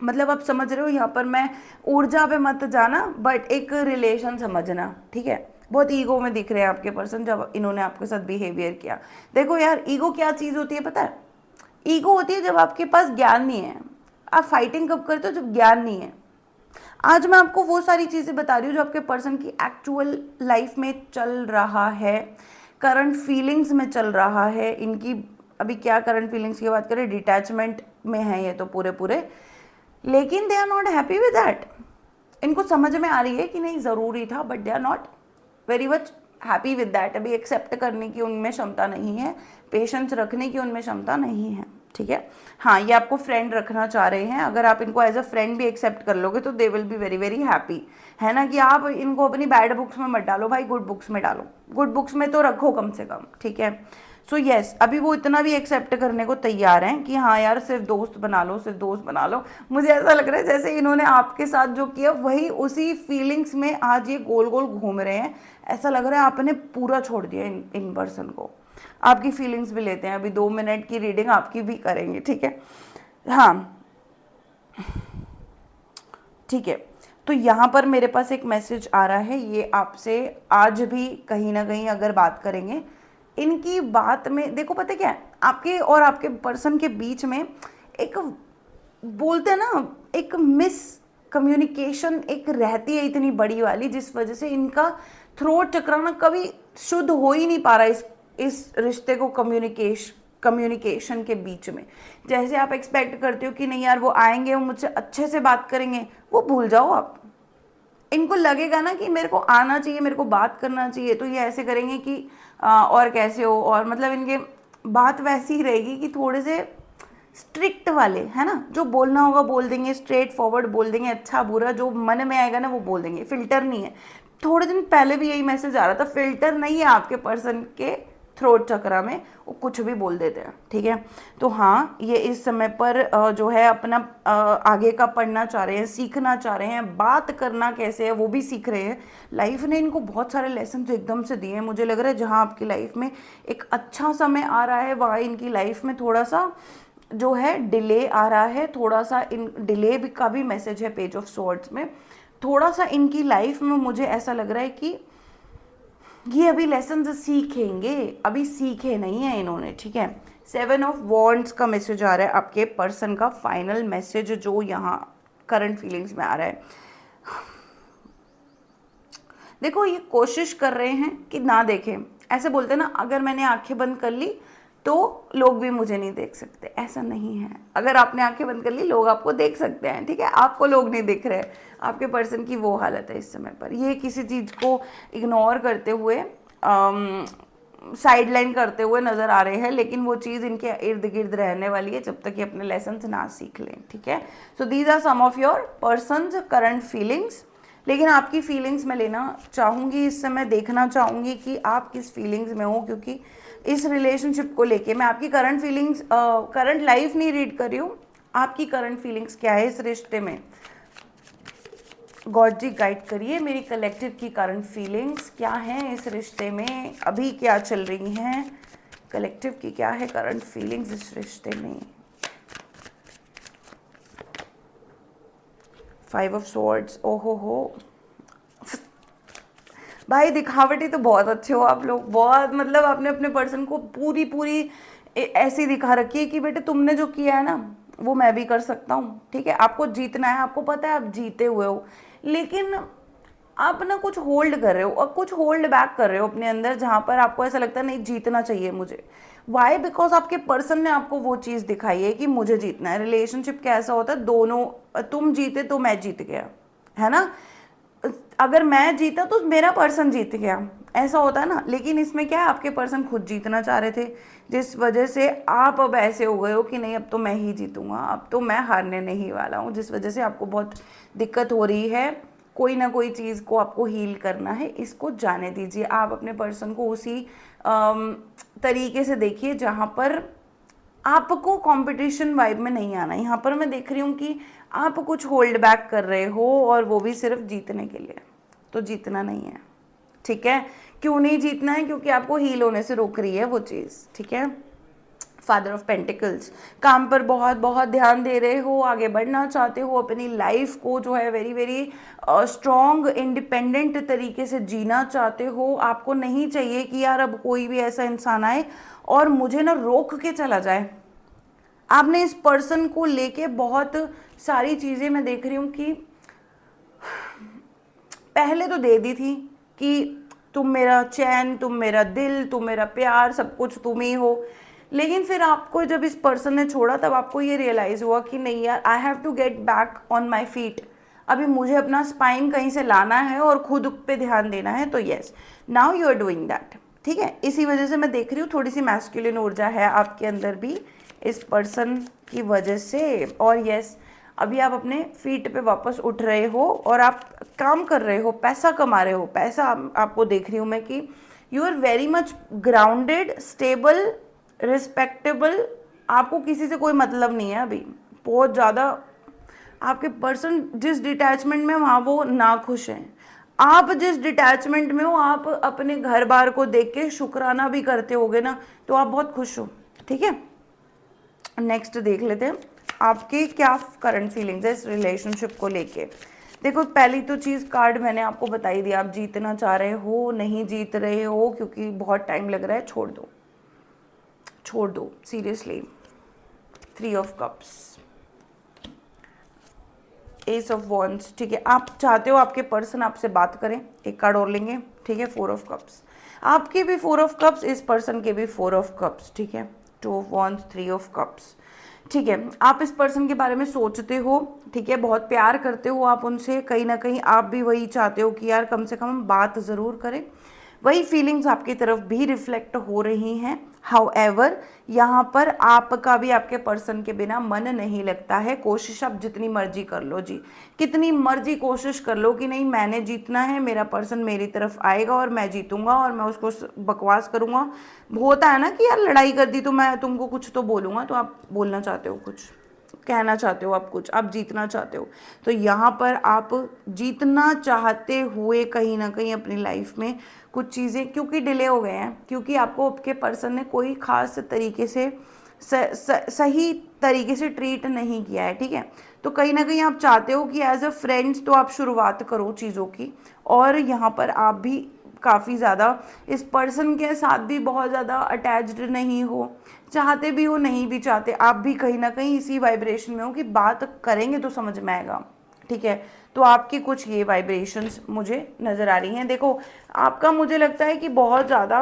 मतलब आप समझ रहे हो, यहाँ पर मैं ऊर्जा पे मत जाना बट एक रिलेशन समझना, ठीक है। बहुत ईगो में दिख रहे हैं आपके पर्सन जब इन्होंने आपके साथ बिहेवियर किया। देखो यार, ईगो क्या चीज़ होती है पता है? ईगो होती है जब आपके पास ज्ञान नहीं है। आप फाइटिंग कब करते हो? जब ज्ञान नहीं है। आज मैं आपको वो सारी चीज़ें बता रही हूँ जो आपके पर्सन की एक्चुअल लाइफ में चल रहा है, करंट फीलिंग्स में चल रहा है इनकी। अभी क्या करंट फीलिंग्स की बात करें, डिटैचमेंट में है ये तो पूरे पूरे, लेकिन they are not happy with that. इनको समझ में आ रही है कि नहीं ज़रूरी था, but they are not very much happy with that. अभी एक्सेप्ट करने की उनमें क्षमता नहीं है, पेशेंस रखने की उनमें क्षमता नहीं है, ठीक है। हाँ, ये आपको फ्रेंड रखना चाह रहे हैं। अगर आप इनको एज अ फ्रेंड भी एक्सेप्ट कर लोगे तो they will be very very happy, है ना। कि आप इनको अपनी बैड बुक्स में मत डालो भाई, गुड बुक्स में डालो, गुड बुक्स में तो रखो कम से कम, ठीक है। सो यस, अभी वो इतना भी एक्सेप्ट करने को तैयार हैं कि हाँ यार सिर्फ दोस्त बना लो, सिर्फ दोस्त बना लो। मुझे ऐसा लग रहा है जैसे इन्होंने आपके साथ जो किया वही उसी फीलिंग्स में आज ये गोल गोल घूम रहे हैं। ऐसा लग रहा है आपने पूरा छोड़ दिया इन पर्सन को। आपकी फीलिंग्स भी लेते हैं, अभी 2 मिनट की रीडिंग आपकी भी करेंगे, ठीक है। हाँ ठीक है, तो यहाँ पर मेरे पास एक मैसेज आ रहा है, ये आपसे आज भी कहीं ना कहीं अगर बात करेंगे इनकी बात में, देखो पता क्या है, आपके और आपके पर्सन के बीच में एक, बोलते हैं ना, एक मिस कम्युनिकेशन एक रहती है इतनी बड़ी वाली, जिस वजह से इनका थ्रोट चक्र ना कभी शुद्ध हो ही नहीं पा रहा इस रिश्ते को कम्युनिकेशन के बीच में। जैसे आप एक्सपेक्ट करते हो कि नहीं यार वो आएंगे, वो मुझसे अच्छे से बात करेंगे, वो भूल जाओ आप। इनको लगेगा ना कि मेरे को आना चाहिए, मेरे को बात करना चाहिए, तो ये ऐसे करेंगे कि और कैसे हो, और मतलब इनके बात वैसी ही रहेगी कि थोड़े से स्ट्रिक्ट वाले, है ना। जो बोलना होगा बोल देंगे, स्ट्रेट फॉरवर्ड बोल देंगे, अच्छा बुरा जो मन में आएगा ना वो बोल देंगे, फिल्टर नहीं है। थोड़े दिन पहले भी यही मैसेज आ रहा था, फिल्टर नहीं है आपके पर्सन के थ्रोट चक्रा में, वो कुछ भी बोल देते हैं, ठीक है। तो हाँ, ये इस समय पर जो है अपना आगे का पढ़ना चाह रहे हैं, सीखना चाह रहे हैं, बात करना कैसे है वो भी सीख रहे हैं। लाइफ ने इनको बहुत सारे लेसन एकदम से दिए हैं। मुझे लग रहा है जहाँ आपकी लाइफ में एक अच्छा समय आ रहा है, वहाँ इनकी लाइफ में थोड़ा सा जो है डिले आ रहा है। थोड़ा सा इन डिले भी का भी मैसेज है पेज ऑफ स्वॉर्ड्स में। थोड़ा सा इनकी लाइफ में मुझे ऐसा लग रहा है कि ये अभी लेसन सीखेंगे, अभी सीखे नहीं है इन्होंने, ठीक है। 7 ऑफ वॉन्ड्स का मैसेज आ रहा है आपके पर्सन का, फाइनल मैसेज जो यहाँ करंट फीलिंग्स में आ रहा है। देखो, ये कोशिश कर रहे हैं कि ना देखें। ऐसे बोलते हैं ना, अगर मैंने आंखें बंद कर ली तो लोग भी मुझे नहीं देख सकते। ऐसा नहीं है, अगर आपने आंखें बंद कर ली लोग आपको देख सकते हैं, ठीक है। आपको लोग नहीं दिख रहे। आपके पर्सन की वो हालत है इस समय पर। ये किसी चीज़ को इग्नोर करते हुए, साइडलाइन करते हुए नज़र आ रहे हैं, लेकिन वो चीज़ इनके इर्द गिर्द रहने वाली है जब तक ये अपने लेसन ना सीख लें, ठीक है। So these are some of your person's current feelings. लेकिन आपकी फीलिंग्स मैं लेना चाहूँगी इस समय, देखना चाहूँगी कि आप किस फीलिंग्स में हो, क्योंकि इस रिलेशनशिप को लेके मैं आपकी करंट फीलिंग्स, करंट लाइफ नहीं रीड कर रही हूँ, आपकी करंट फीलिंग्स क्या है इस रिश्ते में। गॉड जी गाइड करिए, मेरी कलेक्टिव की करंट फीलिंग्स क्या हैं इस रिश्ते में, अभी क्या चल रही हैं, कलेक्टिव की क्या है करंट फीलिंग्स इस रिश्ते में। 5 ऑफ स्वॉर्ड्स, ओहो हो भाई, दिखावटी तो बहुत अच्छे हो आप लोग, बहुत, मतलब आपने अपने पर्सन को पूरी ऐसी दिखा रखी है कि बेटे तुमने जो किया है ना वो मैं भी कर सकता हूँ, ठीक है। आपको जीतना है, आपको पता है आप जीते हुए हो, लेकिन आप ना कुछ होल्ड कर रहे हो और कुछ होल्ड बैक कर रहे हो अपने अंदर, जहाँ पर आपको ऐसा लगता है नहीं जीतना चाहिए मुझे। वाई? बिकॉज आपके पर्सन ने आपको वो चीज़ दिखाई है कि मुझे जीतना है। रिलेशनशिप कैसा होता है, दोनों, तुम जीते तो मैं जीत गया, है ना। अगर मैं जीता तो मेरा पर्सन जीत गया, ऐसा होता है ना। लेकिन इसमें क्या है, आपके पर्सन खुद जीतना चाह रहे थे, जिस वजह से आप अब ऐसे हो गए हो कि नहीं अब तो मैं ही जीतूंगा, अब तो मैं हारने नहीं वाला हूँ, जिस वजह से आपको बहुत दिक्कत हो रही है। कोई ना कोई चीज़ को आपको हील करना है, इसको जाने दीजिए। आप अपने पर्सन को उसी तरीके से देखिए जहाँ पर आपको कंपटीशन वाइब में नहीं आना। यहाँ पर मैं देख रही हूँ कि आप कुछ होल्ड बैक कर रहे हो, और वो भी सिर्फ जीतने के लिए। तो जीतना नहीं है, ठीक है। क्यों नहीं जीतना है? क्योंकि आपको हील होने से रोक रही है वो चीज़, ठीक है। फादर ऑफ पेंटिकल्स, काम पर बहुत बहुत ध्यान दे रहे हो, आगे बढ़ना चाहते हो, अपनी लाइफ को जो है वेरी वेरी स्ट्रॉन्ग इंडिपेंडेंट तरीके से जीना चाहते हो। आपको नहीं चाहिए कि यार अब कोई भी ऐसा इंसान आए और मुझे ना रोक के चला जाए। आपने इस पर्सन को लेके बहुत सारी चीज़ें मैं देख रही हूँ कि पहले तो दे दी थी कि तुम मेरा चैन, तुम मेरा दिल, तुम मेरा प्यार, सब कुछ तुम ही हो। लेकिन फिर आपको जब इस पर्सन ने छोड़ा तब आपको ये रियलाइज़ हुआ कि नहीं यार, I have to get back on my feet. अभी मुझे अपना स्पाइन कहीं से लाना है और खुद पे ध्यान देना है। तो yes, now you are doing that, ठीक है। इसी वजह से मैं देख रही हूँ थोड़ी सी मैस्कुलिन ऊर्जा है आपके अंदर भी इस पर्सन की वजह से। और येस, अभी आप अपने फीट पे वापस उठ रहे हो और आप काम कर रहे हो, पैसा कमा रहे हो। पैसा आपको देख रही हूँ मैं कि you are very much grounded, stable, respectable. आपको किसी से कोई मतलब नहीं है अभी, बहुत ज़्यादा। आपके पर्सन जिस डिटैचमेंट में वहाँ वो ना खुश हैं। आप जिस डिटैचमेंट में हो, आप अपने घर बार को देख के शुक्राना भी करते होगे ना, तो आप बहुत खुश हो, ठीक है। नेक्स्ट देख लेते हैं आपके क्या करंट फीलिंग्स है इस रिलेशनशिप को लेके। देखो, पहली तो चीज़ कार्ड मैंने आपको बताई दी, आप जीतना चाह रहे हो, नहीं जीत रहे हो क्योंकि बहुत टाइम लग रहा है। छोड़ दो, छोड़ दो, seriously. 3 of cups, S of wands, ठीक है। आप चाहते हो आपके पर्सन आपसे बात करें, एक कार्ड और लेंगे, ठीक है। 4 ऑफ कप्स, आपके भी 4 ऑफ कप्स, इस पर्सन के भी 4 ऑफ कप्स, ठीक है। 2 ऑफ वॉन्ड्स, 3 ऑफ कप्स, ठीक है। आप इस पर्सन के बारे में सोचते हो, ठीक है, बहुत प्यार करते हो आप उनसे। कहीं ना कहीं आप भी वही चाहते हो कि यार कम से कम हम बात ज़रूर करें। वही फीलिंग्स आपकी तरफ भी रिफ्लेक्ट हो रही हैं। हाउएवर, यहाँ पर आपका भी आपके पर्सन के बिना मन नहीं लगता है। कोशिश आप जितनी मर्जी कर लो जी, कितनी मर्जी कोशिश कर लो कि नहीं मैंने जीतना है, मेरा पर्सन मेरी तरफ आएगा और मैं जीतूंगा और मैं उसको बकवास करूँगा। होता है ना कि यार लड़ाई कर दी तो मैं तुमको कुछ तो बोलूँगा, तो आप बोलना चाहते हो, कुछ कहना चाहते हो, आप कुछ, आप जीतना चाहते हो। तो यहाँ पर आप जीतना चाहते हुए कहीं ना कहीं अपनी लाइफ में कुछ चीज़ें क्योंकि डिले हो गए हैं, क्योंकि आपको आपके पर्सन ने कोई ख़ास तरीके से सही तरीके से ट्रीट नहीं किया है, ठीक है। तो कहीं ना कहीं आप चाहते हो कि एज अ फ्रेंड्स तो आप शुरुआत करो चीज़ों की। और यहाँ पर आप भी काफ़ी ज़्यादा इस पर्सन के साथ भी बहुत ज़्यादा अटैच्ड नहीं हो, चाहते भी हो नहीं भी चाहते, आप भी कहीं ना कहीं इसी वाइब्रेशन में हो कि बात करेंगे तो समझ में आएगा, ठीक है। तो आपकी कुछ ये वाइब्रेशंस मुझे नज़र आ रही हैं। देखो, आपका मुझे लगता है कि बहुत ज़्यादा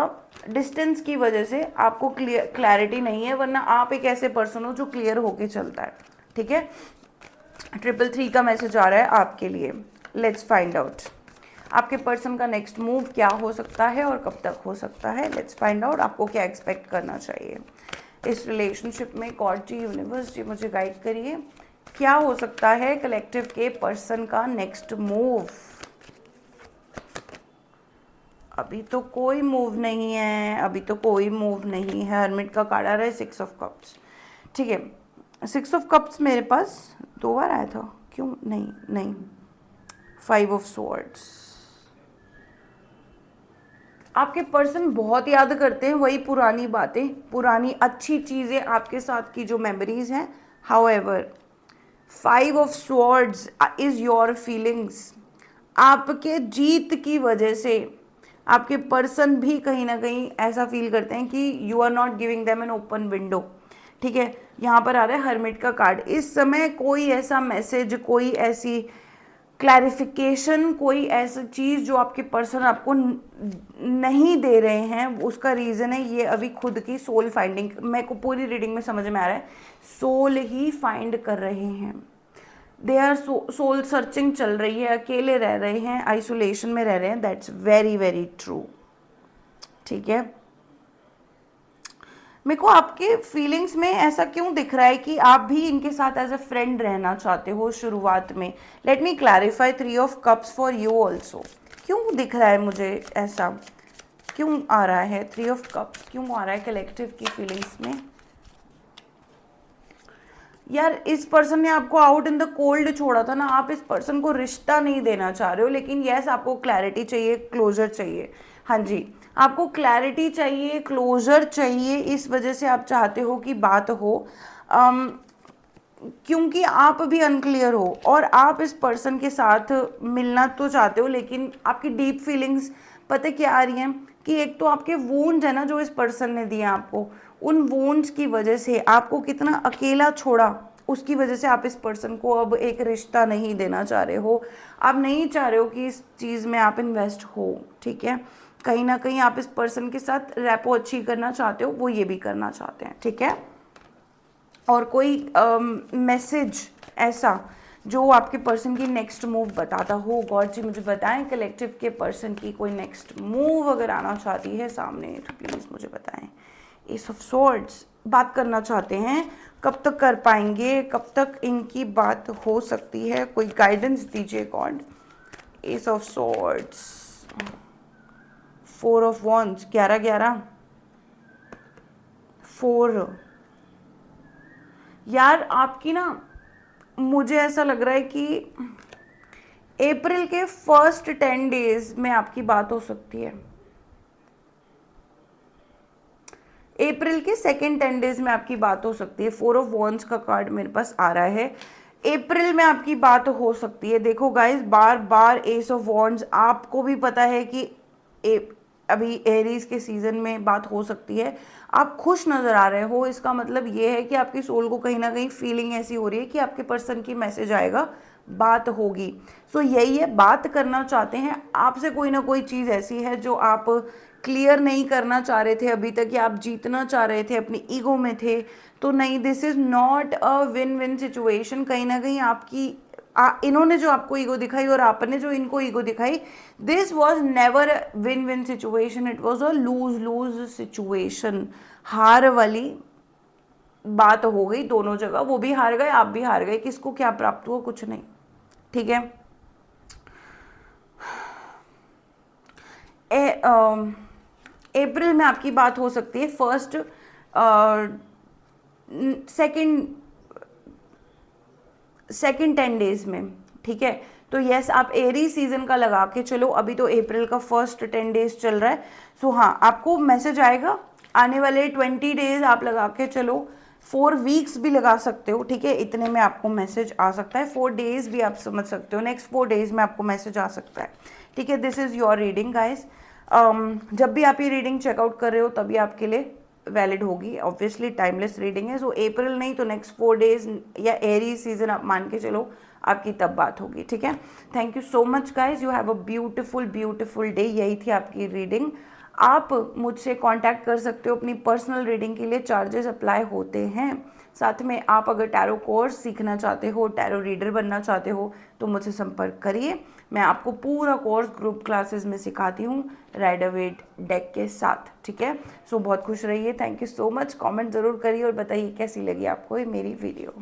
डिस्टेंस की वजह से आपको क्लैरिटी नहीं है, वरना आप एक ऐसे पर्सन हो जो क्लियर होके चलता है, ठीक है। 333 का मैसेज आ रहा है आपके लिए। लेट्स फाइंड आउट आपके पर्सन का नेक्स्ट मूव क्या हो सकता है और कब तक हो सकता है। लेट्स फाइंड आउट आपको क्या एक्सपेक्ट करना चाहिए इस रिलेशनशिप में। गॉड जी, यूनिवर्स जी, मुझे गाइड करिए, क्या हो सकता है कलेक्टिव के पर्सन का नेक्स्ट मूव। अभी तो कोई मूव नहीं है, अभी तो कोई मूव नहीं है। हर्मिट का कार्ड आ रहा है, 6 ऑफ कप्स, ठीक है। 6 ऑफ कप्स मेरे पास 2 बार आया था, क्यों नहीं 5 ऑफ स्वॉर्ड्स। आपके पर्सन बहुत याद करते हैं वही पुरानी बातें, पुरानी अच्छी चीज़ें आपके साथ की जो मेमोरीज हैं। However 5 of swords is your feelings. आपके जीत की वजह से आपके पर्सन भी कहीं ना कहीं ऐसा फील करते हैं कि you are not giving them an open window, ठीक है। यहाँ पर आ रहा है हर्मिट का कार्ड। इस समय कोई ऐसा मैसेज, कोई ऐसी क्लैरिफिकेशन, कोई ऐसी चीज़ जो आपके पर्सन आपको नहीं दे रहे हैं, उसका रीज़न है ये अभी खुद की सोल फाइंडिंग। मेरे को पूरी रीडिंग में समझ में आ रहा है सोल ही फाइंड कर रहे हैं। दे आर सोल सर्चिंग चल रही है, अकेले रह रहे हैं, आइसोलेशन में रह रहे हैं। दैट्स वेरी वेरी ट्रू, ठीक है। मेरे को आपके फीलिंग्स में ऐसा क्यों दिख रहा है कि आप भी इनके साथ एज अ फ्रेंड रहना चाहते हो शुरुआत में। Let me clarify 3 of cups for you also. क्यों दिख रहा है मुझे ऐसा, क्यों आ रहा है 3 ऑफ कप्स, क्यों आ रहा है कलेक्टिव की फीलिंग्स में। यार इस पर्सन ने आपको आउट इन द कोल्ड छोड़ा था ना, आप इस पर्सन को रिश्ता नहीं देना चाह रहे हो, लेकिन यस आपको क्लैरिटी चाहिए, क्लोजर चाहिए। हाँ जी, आपको क्लैरिटी चाहिए, क्लोजर चाहिए, इस वजह से आप चाहते हो कि बात हो। क्योंकि आप भी अनक्लियर हो और आप इस पर्सन के साथ मिलना तो चाहते हो, लेकिन आपकी डीप फीलिंग्स पता क्या आ रही हैं कि एक तो आपके वोन्स है ना जो इस पर्सन ने दिए आपको, उन वोन्स की वजह से आपको कितना अकेला छोड़ा, उसकी वजह से आप इस पर्सन को अब एक रिश्ता नहीं देना चाह रहे हो। आप नहीं चाह रहे हो कि इस चीज़ में आप इन्वेस्ट हो, ठीक है। कहीं ना कहीं आप इस पर्सन के साथ रैपो अच्छी करना चाहते हो, वो ये भी करना चाहते हैं, ठीक है। और कोई मैसेज ऐसा जो आपके पर्सन की नेक्स्ट मूव बताता हो, गॉड जी मुझे बताएं कलेक्टिव के पर्सन की कोई नेक्स्ट मूव अगर आना चाहती है सामने तो प्लीज़ मुझे बताएं। एस ऑफ स्वॉर्ड्स, बात करना चाहते हैं, कब तक कर पाएंगे, कब तक इनकी बात हो सकती है, कोई गाइडेंस दीजिए God. S of swords, 4 of wands, 11-11, 4। यार आपकी ना, मुझे ऐसा लग रहा है कि अप्रैल के फर्स्ट 10 डेज में आपकी बात हो सकती है। अप्रैल के सेकेंड 10 डेज में आपकी बात हो सकती है। 4 ऑफ वॉन्ड्स का कार्ड मेरे पास आ रहा है, अप्रैल में आपकी बात हो सकती है। देखो guys, bar bar S of wands, आपको भी पता है कि अभी एरीज के सीजन में बात हो सकती है। आप खुश नज़र आ रहे हो, इसका मतलब ये है कि आपकी सोल को कहीं ना कहीं फीलिंग ऐसी हो रही है कि आपके पर्सन की मैसेज आएगा, बात होगी। सो यही है, बात करना चाहते हैं आपसे, कोई ना कोई चीज़ ऐसी है जो आप क्लियर नहीं करना चाह रहे थे अभी तक, या आप जीतना चाह रहे थे, अपनी ईगो में थे। तो नहीं, this is not a win win situation. कहीं ना कहीं आपकी इन्होंने जो आपको ईगो दिखाई और आपने जो इनको ईगो दिखाई, this was never win win situation, it was a lose lose situation. हार वाली बात हो गई दोनों जगह, वो भी हार गए, आप भी हार गए। किसको क्या प्राप्त हुआ, कुछ नहीं, ठीक है। अप्रैल में आपकी बात हो सकती है फर्स्ट सेकंड 10 डेज में, ठीक है। तो यस, आप एरी सीजन का लगा के चलो, अभी तो अप्रैल का फर्स्ट 10 डेज चल रहा है। सो हाँ, आपको मैसेज आएगा आने वाले 20 डेज, आप लगा के चलो, 4 वीक्स भी लगा सकते हो, ठीक है। इतने में आपको मैसेज आ सकता है, 4 डेज भी आप समझ सकते हो, नेक्स्ट 4 डेज में आपको मैसेज आ सकता है, ठीक है। This is your reading guys. जब भी आप ये रीडिंग चेकआउट कर रहे हो तभी आपके लिए वैलिड होगी, ऑब्वियसली टाइमलेस रीडिंग है। सो अप्रैल नहीं तो नेक्स्ट 4 डेज या एरी सीजन आप मान के चलो, आपकी तब बात होगी, ठीक है। Thank you so much guys, you have a beautiful beautiful day. यही थी आपकी रीडिंग। आप मुझसे कांटेक्ट कर सकते हो अपनी पर्सनल रीडिंग के लिए, चार्जेस अप्लाई होते हैं। साथ में आप अगर टैरो कोर्स सीखना चाहते हो, टैरो रीडर बनना चाहते हो तो मुझसे संपर्क करिए। मैं आपको पूरा कोर्स ग्रुप क्लासेस में सिखाती हूँ राइडर वेट डेक के साथ, ठीक है। सो बहुत खुश रहिए, thank you so much. Comment ज़रूर करिए और बताइए कैसी लगी आपको ये मेरी वीडियो।